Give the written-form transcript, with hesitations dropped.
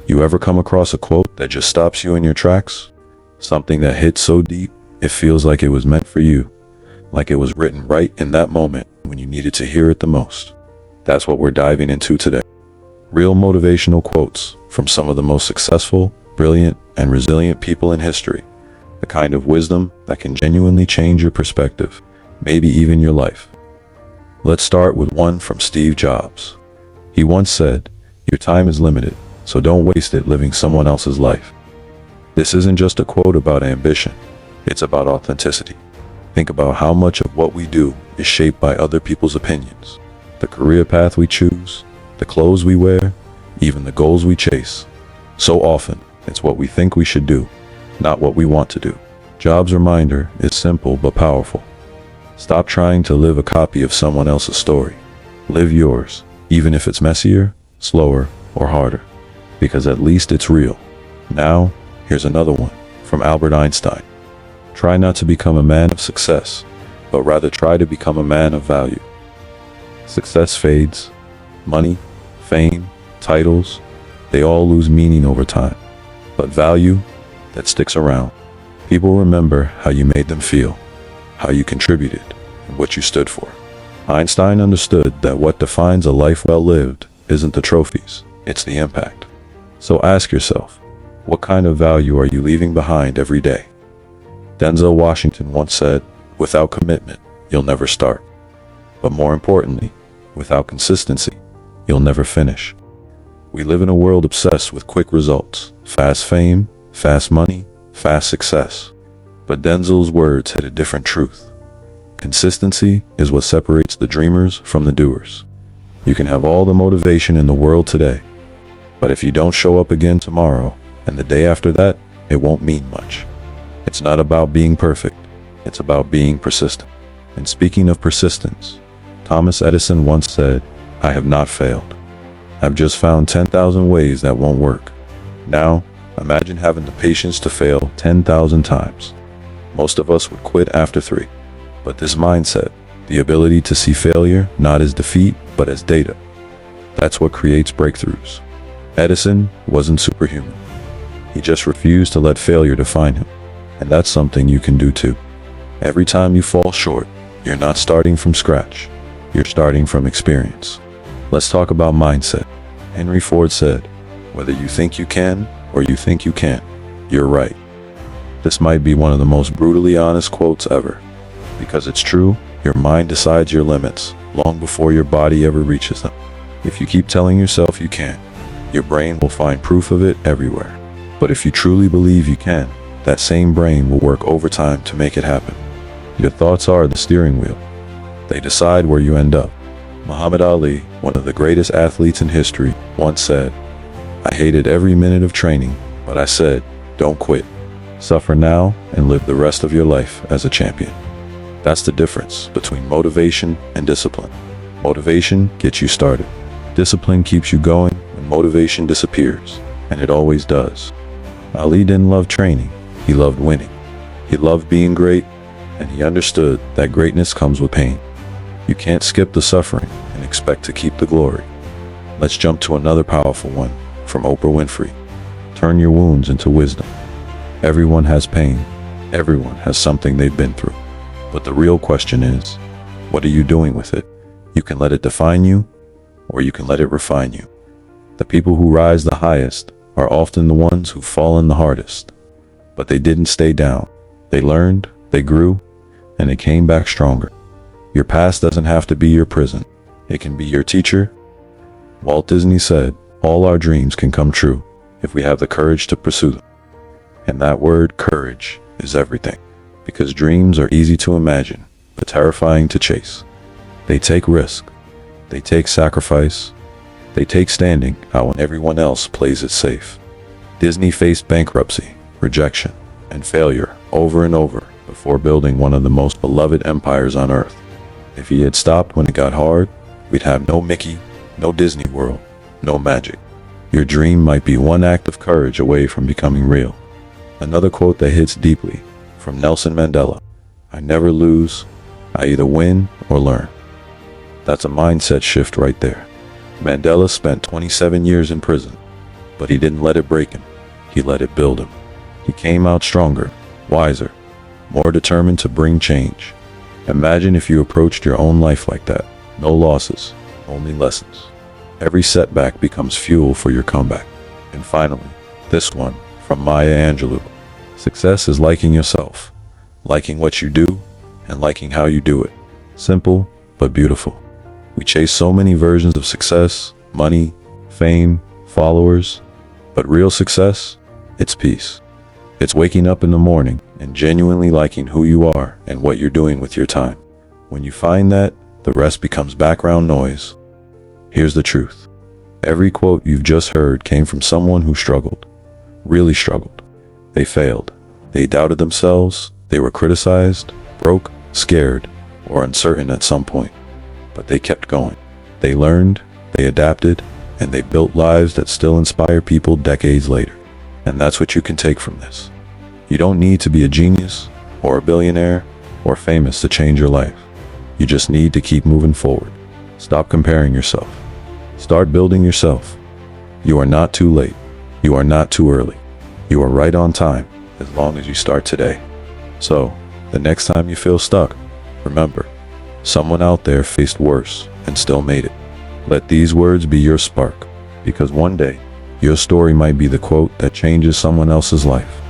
You ever come across a quote that just stops you in your tracks? Something that hits so deep, it feels like it was meant for you, like it was written right in that moment when you needed to hear it the most. That's what we're diving into today. Real motivational quotes from some of the most successful, brilliant, and resilient people in history. The kind of wisdom that can genuinely change your perspective, maybe even your life. Let's start with one from Steve Jobs. He once said, "Your time is limited, so don't waste it living someone else's life." This isn't just a quote about ambition, it's about authenticity. Think about how much of what we do is shaped by other people's opinions. The career path we choose, the clothes we wear, even the goals we chase. So often, it's what we think we should do, not what we want to do. Jobs' reminder is simple but powerful. Stop trying to live a copy of someone else's story. Live yours, even if it's messier, slower, or harder, because at least it's real. Now, here's another one from Albert Einstein. Try not to become a man of success, but rather try to become a man of value. Success fades. Money, fame, titles, they all lose meaning over time. But value, that sticks around. People remember how you made them feel, how you contributed, and what you stood for. Einstein understood that what defines a life well lived isn't the trophies, it's the impact. So ask yourself, what kind of value are you leaving behind every day? Denzel Washington once said, "Without commitment, you'll never start. But more importantly, without consistency, you'll never finish." We live in a world obsessed with quick results, fast fame, fast money, fast success. But Denzel's words hit a different truth. Consistency is what separates the dreamers from the doers. You can have all the motivation in the world today, but if you don't show up again tomorrow and the day after that, it won't mean much. It's not about being perfect, it's about being persistent. And speaking of persistence, Thomas Edison once said, "I have not failed. I've just found 10,000 ways that won't work." Now, imagine having the patience to fail 10,000 times. Most of us would quit after 3. But this mindset, the ability to see failure not as defeat, but as data, that's what creates breakthroughs. Edison wasn't superhuman. He just refused to let failure define him. And that's something you can do too. Every time you fall short, you're not starting from scratch. You're starting from experience. Let's talk about mindset. Henry Ford said, "Whether you think you can or you think you can't, you're right." This might be one of the most brutally honest quotes ever. Because it's true, your mind decides your limits long before your body ever reaches them. If you keep telling yourself you can't, your brain will find proof of it everywhere. But if you truly believe you can, that same brain will work overtime to make it happen. Your thoughts are the steering wheel. They decide where you end up. Muhammad Ali, one of the greatest athletes in history, once said, "I hated every minute of training, but I said, don't quit. Suffer now and live the rest of your life as a champion." That's the difference between motivation and discipline. Motivation gets you started. Discipline keeps you going when motivation disappears, and it always does. Ali didn't love training, he loved winning. He loved being great, and he understood that greatness comes with pain. You can't skip the suffering and expect to keep the glory. Let's jump to another powerful one from Oprah Winfrey. Turn your wounds into wisdom. Everyone has pain. Everyone has something they've been through. But the real question is, what are you doing with it? You can let it define you, or you can let it refine you. The people who rise the highest are often the ones who've fallen the hardest. But they didn't stay down. They learned, they grew, and they came back stronger. Your past doesn't have to be your prison. It can be your teacher. Walt Disney said, "All our dreams can come true if we have the courage to pursue them." And that word, courage, is everything. Because dreams are easy to imagine, but terrifying to chase. They take risk. They take sacrifice. They take standing out when everyone else plays it safe. Disney faced bankruptcy, rejection, and failure over and over before building one of the most beloved empires on earth. If he had stopped when it got hard, we'd have no Mickey, no Disney World, no magic. Your dream might be one act of courage away from becoming real. Another quote that hits deeply, from Nelson Mandela: "I never lose, I either win or learn." That's a mindset shift right there. Mandela spent 27 years in prison, But he didn't let it break him. He let it build him. He came out stronger, wiser, more determined to bring change. Imagine if you approached your own life like that. No losses, only lessons. Every setback becomes fuel for your comeback. And finally, this one from Maya Angelou. Success is liking yourself, liking what you do, and liking how you do it. Simple, but beautiful. We chase so many versions of success, money, fame, followers, but real success, it's peace. It's waking up in the morning and genuinely liking who you are and what you're doing with your time. When you find that, the rest becomes background noise. Here's the truth. Every quote you've just heard came from someone who struggled, really struggled. They failed. They doubted themselves. They were criticized, broke, scared, or uncertain at some point. But they kept going. They learned, they adapted, and they built lives that still inspire people decades later. And that's what you can take from this. You don't need to be a genius, or a billionaire, or famous to change your life. You just need to keep moving forward. Stop comparing yourself. Start building yourself. You are not too late. You are not too early. You are right on time, as long as you start today. So, the next time you feel stuck, remember, someone out there faced worse and still made it. Let these words be your spark, because one day, your story might be the quote that changes someone else's life.